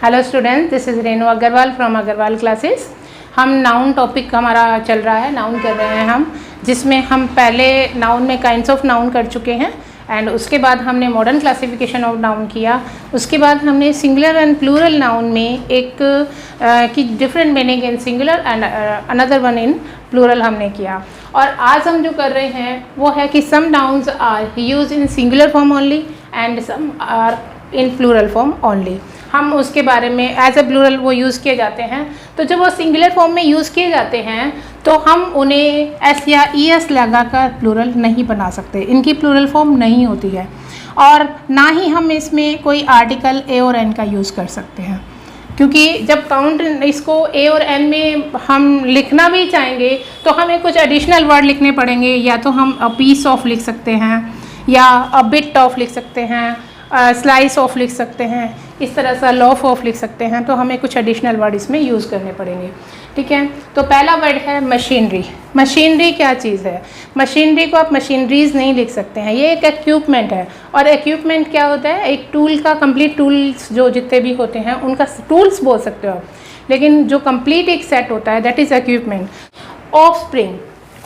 Hello students, this is Renu Agrawal from Agrawal classes. हम noun topic हमारा चल रहा है, नाउन कर रहे हैं हम, जिसमें हम पहले नाउन में काइंड्स ऑफ नाउन कर चुके हैं एंड उसके बाद हमने मॉडर्न क्लासिफिकेशन ऑफ नाउन किया। उसके बाद हमने सिंगुलर एंड प्लूरल नाउन में एक की different meaning in singular and another one in plural हमने किया। और आज हम जो कर रहे हैं वो है कि some nouns are use in singular form only and some are in plural form only. हम उसके बारे में एज ए प्लूरल वो यूज़ किए जाते हैं। तो जब वो सिंगुलर फॉर्म में यूज़ किए जाते हैं तो हम उन्हें एस या ई एस लगाकर प्लूरल नहीं बना सकते, इनकी प्लूरल फॉर्म नहीं होती है। और ना ही हम इसमें कोई आर्टिकल ए और एन का यूज़ कर सकते हैं, क्योंकि जब काउंट इसको ए और एन में हम लिखना भी चाहेंगे तो हमें कुछ एडिशनल वर्ड लिखने पड़ेंगे। या तो हम अ पीस ऑफ लिख सकते हैं, या अ बिट ऑफ लिख सकते हैं, स्लाइस ऑफ लिख सकते हैं, इस तरह से लॉफ ऑफ लिख सकते हैं। तो हमें कुछ एडिशनल वर्ड इसमें यूज़ करने पड़ेंगे, ठीक है। तो पहला वर्ड है मशीनरी। मशीनरी क्या चीज़ है? मशीनरी को आप मशीनरीज नहीं लिख सकते हैं, ये एक इक्विपमेंट है। और इक्विपमेंट क्या होता है? एक टूल का कंप्लीट टूल्स जो जितने भी होते हैं उनका टूल्स बोल सकते हो आप, लेकिन जो कंप्लीट एक सेट होता है that is equipment. Offspring,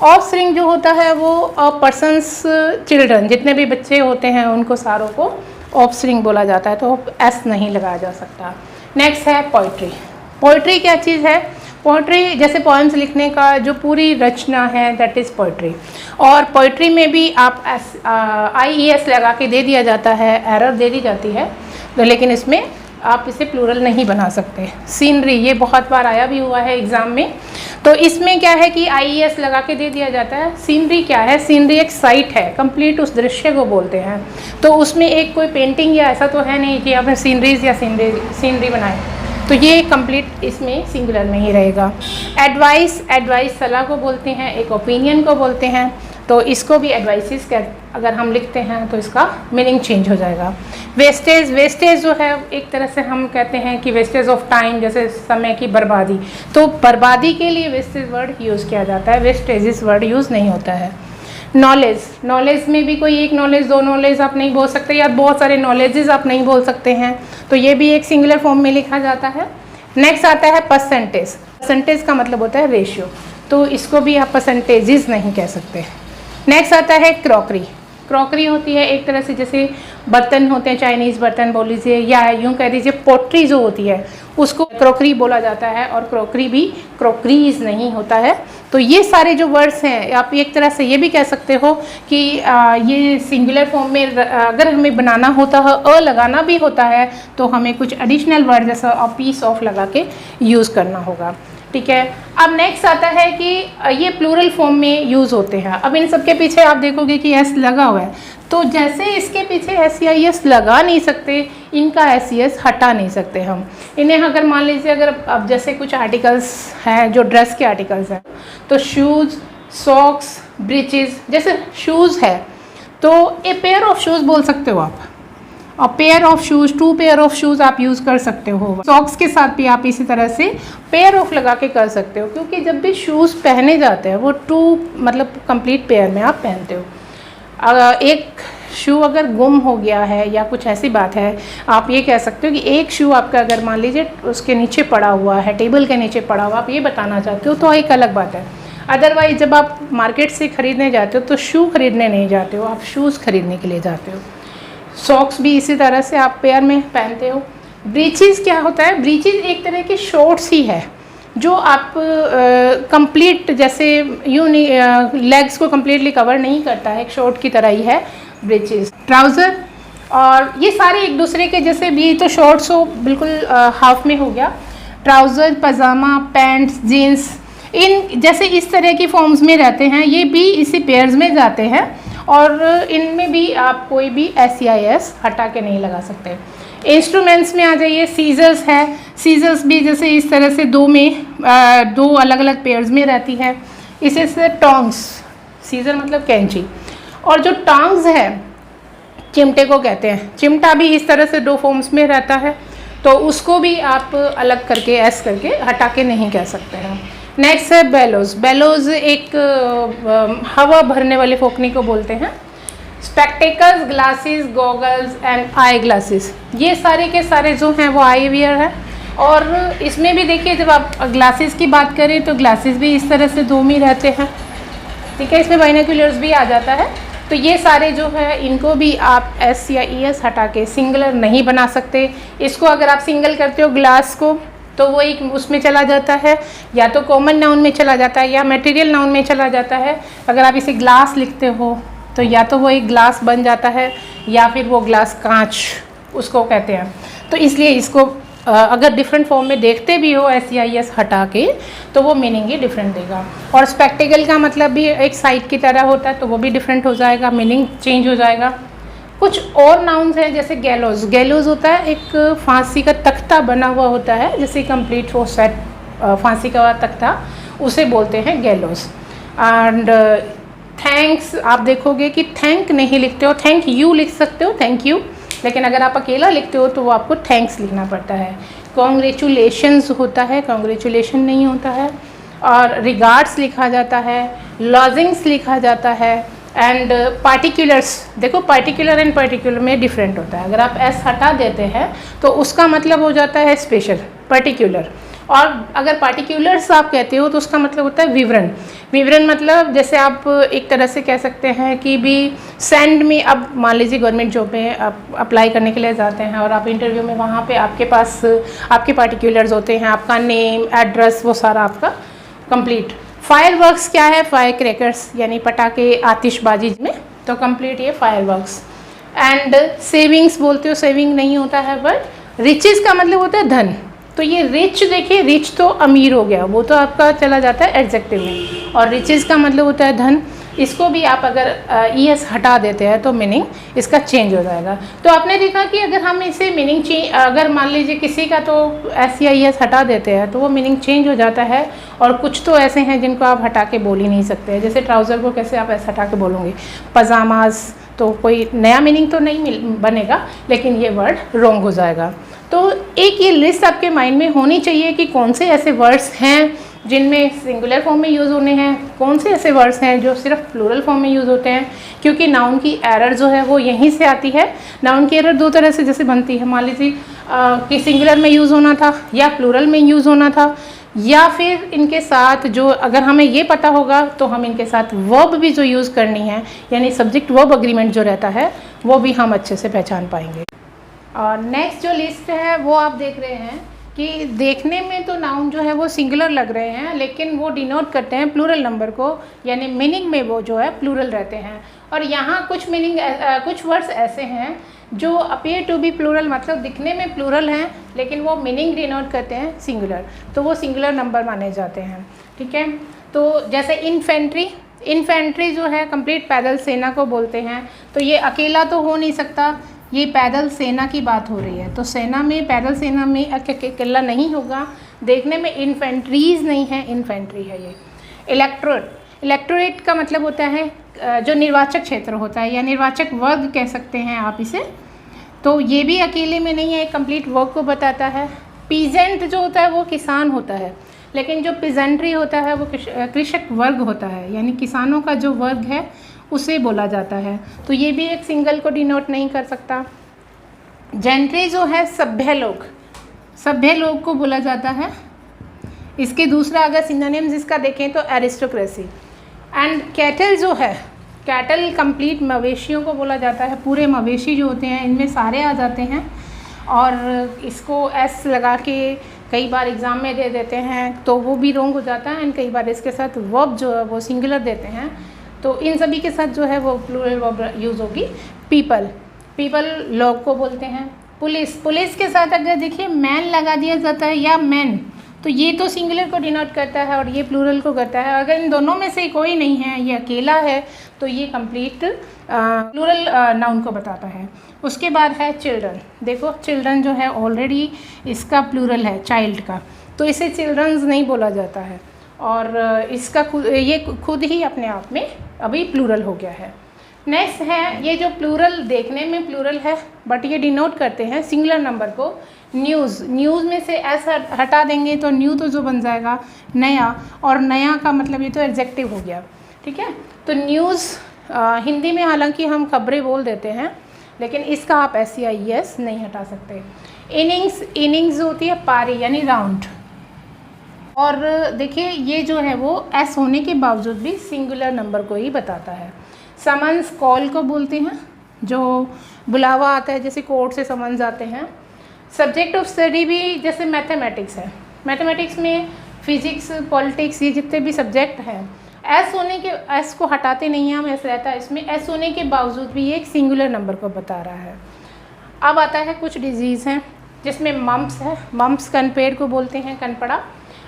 offspring जो होता है वो पर्सन्स चिल्ड्रन, जितने भी बच्चे होते हैं उनको सारों को ऑफस्प्रिंग बोला जाता है, तो एस नहीं लगाया जा सकता। नेक्स्ट है पोइट्री। पोइट्री क्या चीज़ है? पोइट्री जैसे पोएम्स लिखने का जो पूरी रचना है दैट इज़ पोइट्री। और पोइट्री में भी आप IES लगा के दे दिया जाता है, एरर दे दी जाती है, तो लेकिन इसमें आप इसे प्लूरल नहीं बना सकते। सीनरी, ये बहुत बार आया भी हुआ है एग्ज़ाम में। तो इसमें क्या है कि IES लगा के दे दिया जाता है। सीनरी क्या है? सीनरी एक साइट है, कंप्लीट उस दृश्य को बोलते हैं। तो उसमें एक कोई पेंटिंग या ऐसा तो है नहीं कि आपने सीनरीज या सीनरी बनाए, तो ये कंप्लीट इसमें सिंगुलर में ही रहेगा। एडवाइस, एडवाइस सलाह को बोलते हैं, एक ओपिनियन को बोलते हैं, तो इसको भी एडवाइसेस अगर हम लिखते हैं तो इसका मीनिंग चेंज हो जाएगा। वेस्टेज, वेस्टेज जो है एक तरह से हम कहते हैं कि वेस्टेज ऑफ टाइम, जैसे समय की बर्बादी, तो बर्बादी के लिए वेस्टेज वर्ड यूज़ किया जाता है, वेस्टेज वर्ड यूज़ नहीं होता है। नॉलेज, नॉलेज में भी कोई एक नॉलेज, दो नॉलेज आप नहीं बोल सकते, या बहुत सारे नॉलेजेस आप नहीं बोल सकते हैं, तो ये भी एक सिंगुलर फॉर्म में लिखा जाता है। नेक्स्ट आता है परसेंटेज। परसेंटेज का मतलब होता है रेशियो, तो इसको भी आप परसेंटेजेस नहीं कह सकते। नेक्स्ट आता है क्रॉकरी। क्रॉकरी होती है एक तरह से जैसे बर्तन होते हैं, चाइनीज़ बर्तन बोल लीजिए, या यूँ कह दीजिए पोट्री जो होती है उसको क्रॉकरी बोला जाता है, और क्रॉकरी भी क्रॉकरीज नहीं होता है। तो ये सारे जो वर्ड्स हैं आप एक तरह से ये भी कह सकते हो कि ये सिंगुलर फॉर्म में अगर हमें बनाना होता है, अ लगाना भी होता है, तो हमें कुछ एडिशनल वर्ड जैसा अ पीस ऑफ लगा के यूज़ करना होगा, ठीक है। अब नेक्स्ट आता है कि ये प्लूरल फॉर्म में यूज़ होते हैं। अब इन सब के पीछे आप देखोगे कि एस लगा हुआ है, तो जैसे इसके पीछे एस या एस लगा नहीं सकते, इनका एस एस हटा नहीं सकते हम इन्हें। अगर मान लीजिए अगर अब जैसे कुछ आर्टिकल्स हैं जो ड्रेस के आर्टिकल्स हैं, तो शूज़, सॉक्स, ब्रीचेस, जैसे शूज़ है तो ए पेयर ऑफ शूज़ बोल सकते हो आप, और pair of shoes, two pair of shoes आप यूज़ कर सकते हो। सॉक्स के साथ भी आप इसी तरह से पेयर ऑफ लगा के कर सकते हो, क्योंकि जब भी शूज़ पहने जाते हैं वो टू मतलब कंप्लीट पेयर में आप पहनते हो। एक शू अगर गुम हो गया है या कुछ ऐसी बात है, आप ये कह सकते हो कि एक शू आपका अगर मान लीजिए उसके नीचे पड़ा हुआ है, टेबल के नीचे पड़ा हुआ, आप ये बताना चाहते हो तो एक अलग बात है। अदरवाइज जब आप मार्केट से ख़रीदने जाते हो तो शू ख़रीदने नहीं जाते हो, आप शूज़ ख़रीदने के लिए जाते हो। सॉक्स भी इसी तरह से आप पेयर में पहनते हो। ब्रीचेस क्या होता है? ब्रीचेस एक तरह की शॉर्ट्स ही है जो आप कंप्लीट जैसे यूँ नहीं लेग्स को कम्प्लीटली कवर नहीं करता है, एक शॉर्ट की तरह ही है ब्रीचेस। ट्राउज़र, और ये सारे एक दूसरे के जैसे भी, तो शॉर्ट्स हो बिल्कुल हाफ में हो गया। ट्राउज़र, पजामा, पैंट्स, जीन्स, इन जैसे इस तरह की फॉर्म्स में रहते हैं, ये भी इसी पेयर्स में जाते हैं, और इनमें भी आप कोई भी SEIS हटा के नहीं लगा सकते। इंस्ट्रूमेंट्स में आ जाइए, सीजर्स है, सीजर्स भी जैसे इस तरह से दो अलग अलग पेयर्स में रहती है। इसे से टोंग्स, सीजर मतलब कैंची, और जो टोंग्स है चिमटे को कहते हैं। चिमटा भी इस तरह से दो फॉर्म्स में रहता है, तो उसको भी आप अलग करके एस करके हटा के नहीं कह सकते हैं। नेक्स्ट है बेलोज। बेलोज एक हवा भरने वाली फोकनी को बोलते हैं। Spectacles, glasses, goggles and eye glasses, ये सारे के सारे जो हैं वो आई वियर है। और इसमें भी देखिए, जब आप ग्लासेस की बात करें तो ग्लासेस भी इस तरह से दो में रहते हैं, ठीक है। इसमें बाइनोक्यूलर्स भी आ जाता है। तो ये सारे जो है इनको भी आप एस या ई एस हटा के सिंगुलर नहीं बना सकते। इसको अगर आप सिंगल करते हो ग्लास को तो वो एक उसमें चला जाता है, या तो कॉमन नाउन में चला जाता है या मटेरियल नाउन में चला जाता है। अगर आप इसे ग्लास लिखते हो तो या तो वो एक ग्लास बन जाता है या फिर वो ग्लास कांच उसको कहते हैं। तो इसलिए इसको अगर डिफरेंट फॉर्म में देखते भी हो एस या ई एस हटा के तो वो मीनिंग ही डिफरेंट देगा। और स्पेक्टिकल का मतलब भी एक साइड की तरह होता है तो वो भी डिफरेंट हो जाएगा, मीनिंग चेंज हो जाएगा। कुछ और नाउन्स हैं जैसे गैलोज। गैलोज होता है एक फांसी का तख्ता बना हुआ होता है, जैसे कंप्लीट वो सेट फांसी का तख्ता, उसे बोलते हैं गैलोज। एंड थैंक्स, आप देखोगे कि थैंक नहीं लिखते हो, थैंक यू लिख सकते हो, थैंक यू, लेकिन अगर आप अकेला लिखते हो तो वो आपको थैंक्स लिखना पड़ता है। कॉन्ग्रेचुलेशंस होता है, कॉन्ग्रेचुलेशन नहीं होता है। और रिगार्ड्स लिखा जाता है, लॉजिंग्स लिखा जाता है। एंड पार्टिकुलर्स, देखो पार्टिकुलर एंड पार्टिकुलर में डिफरेंट होता है। अगर आप एस हटा देते हैं तो उसका मतलब हो जाता है स्पेशल, पर्टिकुलर। और अगर पार्टिकुलर्स आप कहते हो तो उसका मतलब होता है विवरण। विवरण मतलब जैसे आप एक तरह से कह सकते हैं कि भी सेंड में, अब मान लीजिए गवर्नमेंट जॉब में आप अप्लाई करने के लिए जाते हैं और आप इंटरव्यू में वहाँ पे आपके पास आपके पार्टिकुलर्स होते हैं, आपका नेम, एड्रेस, वो सारा आपका कंप्लीट। फायरवर्क्स क्या है? फायर क्रैकर्स यानी पटाखे, आतिशबाजी में, तो कंप्लीट ये फायरवर्क्स। एंड सेविंग्स बोलते हो, सेविंग नहीं होता है, बट रिचेस का मतलब होता है धन। तो ये रिच, देखिए रिच तो अमीर हो गया, वो तो आपका चला जाता है एडजेक्टिव में, और रिचेस का मतलब होता है धन। इसको भी आप अगर ई एस हटा देते हैं तो मीनिंग इसका चेंज हो जाएगा। तो आपने देखा कि अगर हम इसे मीनिंग चेंज, अगर मान लीजिए किसी का तो एस या ई एस हटा देते हैं तो वो मीनिंग चेंज हो जाता है। और कुछ तो ऐसे हैं जिनको आप हटा के बोल ही नहीं सकते, जैसे ट्राउज़र को कैसे आप ऐसे हटा के बोलोगे, पजामाज, तो कोई नया मीनिंग तो नहीं बनेगा, लेकिन ये वर्ड रॉन्ग हो जाएगा। तो एक ये लिस्ट आपके माइंड में होनी चाहिए कि कौन से ऐसे वर्ड्स हैं जिनमें सिंगुलर फॉर्म में यूज़ होने हैं, कौन से ऐसे वर्ड्स हैं जो सिर्फ प्लूरल फॉर्म में यूज़ होते हैं। क्योंकि नाउन की एरर जो है वो यहीं से आती है। नाउन की एरर दो तरह से जैसे बनती है, मान लीजिए कि सिंगुलर में यूज़ होना था या प्लूरल में यूज़ होना था, या फिर इनके साथ जो, अगर हमें ये पता होगा तो हम इनके साथ वर्ब भी जो यूज़ करनी है, यानी सब्जेक्ट वर्ब अग्रीमेंट जो रहता है, वो भी हम अच्छे से पहचान पाएंगे। और नेक्स्ट जो लिस्ट है वो आप देख रहे हैं कि देखने में तो नाउन जो है वो सिंगुलर लग रहे हैं, लेकिन वो डिनोट करते हैं प्लूरल नंबर को, यानी मीनिंग में वो जो है प्लूरल रहते हैं। और यहाँ कुछ मीनिंग, कुछ वर्ड्स ऐसे हैं जो अपीयर टू बी प्लूरल, मतलब दिखने में प्लूरल हैं लेकिन वो मीनिंग डिनोट करते हैं सिंगुलर, तो वो सिंगुलर नंबर माने जाते हैं, ठीक है। तो जैसे इन्फेंट्री, इन्फेंट्री जो है कंप्लीट पैदल सेना को बोलते हैं। तो ये अकेला तो हो नहीं सकता, ये पैदल सेना की बात हो रही है, तो सेना में, पैदल सेना में अकेला नहीं होगा। देखने में इन्फेंट्रीज नहीं है, इन्फेंट्री है ये। इलेक्टोरेट, इलेक्टोरेट का मतलब होता है जो निर्वाचक क्षेत्र होता है या निर्वाचक वर्ग कह सकते हैं आप इसे। तो ये भी अकेले में नहीं है, एक कंप्लीट वर्ग को बताता है। पीजेंट जो होता है वो किसान होता है, लेकिन जो पीजेंट्री होता है वो कृषक वर्ग होता है, यानी किसानों का जो वर्ग है उसे बोला जाता है। तो ये भी एक सिंगल को डिनोट नहीं कर सकता। जेंट्री जो है सभ्य लोग, सभ्य लोग को बोला जाता है। इसके दूसरा अगर सिनोनिम्स इसका देखें तो एरिस्टोक्रेसी। एंड कैटल जो है, कैटल कंप्लीट मवेशियों को बोला जाता है, पूरे मवेशी जो होते हैं इनमें सारे आ जाते हैं। और इसको एस लगा के कई बार एग्ज़ाम में दे देते हैं तो वो भी रॉन्ग हो जाता है। एंड कई बार इसके साथ वर्ब जो है वो सिंगुलर देते हैं, तो इन सभी के साथ जो है वो प्लूरल वर्ब यूज़ होगी। पीपल, पीपल लोग को बोलते हैं। पुलिस, पुलिस के साथ अगर देखिए मैन लगा दिया जाता है या मैन, तो ये तो सिंगुलर को डिनोट करता है और ये प्लूरल को करता है। अगर इन दोनों में से कोई नहीं है, ये अकेला है, तो ये कंप्लीट प्लूरल नाउन को बताता है। उसके बाद है चिल्ड्रन। देखो चिल्ड्रन जो है ऑलरेडी इसका प्लूरल है चाइल्ड का, तो इसे चिल्ड्रंस नहीं बोला जाता है, और इसका ये खुद ही अपने आप में अभी प्लूरल हो गया है। नेक्स्ट है ये जो प्लूरल देखने में प्लूरल है बट ये डिनोट करते हैं सिंगुलर नंबर को। न्यूज़, न्यूज़ में से एस हटा देंगे तो न्यू तो जो बन जाएगा नया, और नया का मतलब ये तो एडजेक्टिव हो गया, ठीक है। तो न्यूज़ हिंदी में हालांकि हम खबरें बोल देते हैं, लेकिन इसका आप एस या ई एस नहीं हटा सकते। इनिंग्स होती है पारी यानी राउंड। और देखिए ये जो है वो एस होने के बावजूद भी सिंगुलर नंबर को ही बताता है। समन्स कॉल को बोलते हैं, जो बुलावा आता है, जैसे कोर्ट से समन्स आते हैं। सब्जेक्ट ऑफ स्टडी भी जैसे मैथमेटिक्स है, मैथमेटिक्स में फिजिक्स, पॉलिटिक्स, ये जितने भी सब्जेक्ट हैं, एस होने के, एस को हटाते नहीं हैं हम, एस रहता है इसमें, एस होने के बावजूद भी ये एक सिंगुलर नंबर को बता रहा है। अब आता है कुछ डिजीज़ हैं जिसमें मम्प्स है, मम्प्स कनपेड़ को बोलते हैं, कनपड़ा।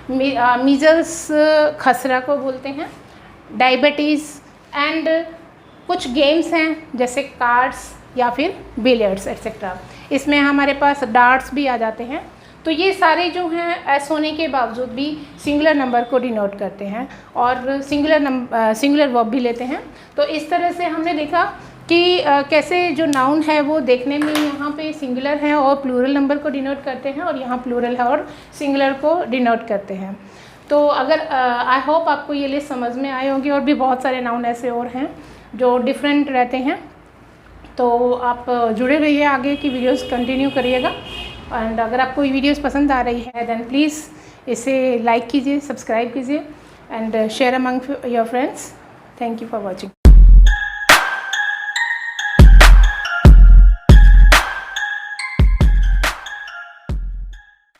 मीजल्स खसरा को बोलते हैं, डायबिटीज़। एंड कुछ गेम्स हैं जैसे कार्ड्स या फिर बिलियर्ड्स एट्सेट्रा, इसमें हमारे पास डार्ट्स भी आ जाते हैं। तो ये सारे जो हैं एस होने के बावजूद भी सिंगुलर नंबर को डिनोट करते हैं और सिंगुलर वर्ब भी लेते हैं। तो इस तरह से हमने देखा कि कैसे जो नाउन है वो देखने में यहाँ पे सिंगुलर है और प्लूरल नंबर को डिनोट करते हैं, और यहाँ प्लूरल है और सिंगुलर को डिनोट करते हैं। तो अगर आई होप आपको ये लिस्ट समझ में आए होंगे, और भी बहुत सारे नाउन ऐसे और हैं जो डिफरेंट रहते हैं। तो आप जुड़े रहिए, आगे की वीडियोस कंटिन्यू करिएगा। एंड अगर आपको ये वीडियोस पसंद आ रही है देन प्लीज़ इसे लाइक कीजिए, सब्सक्राइब कीजिए and share among your friends. Thank you for watching.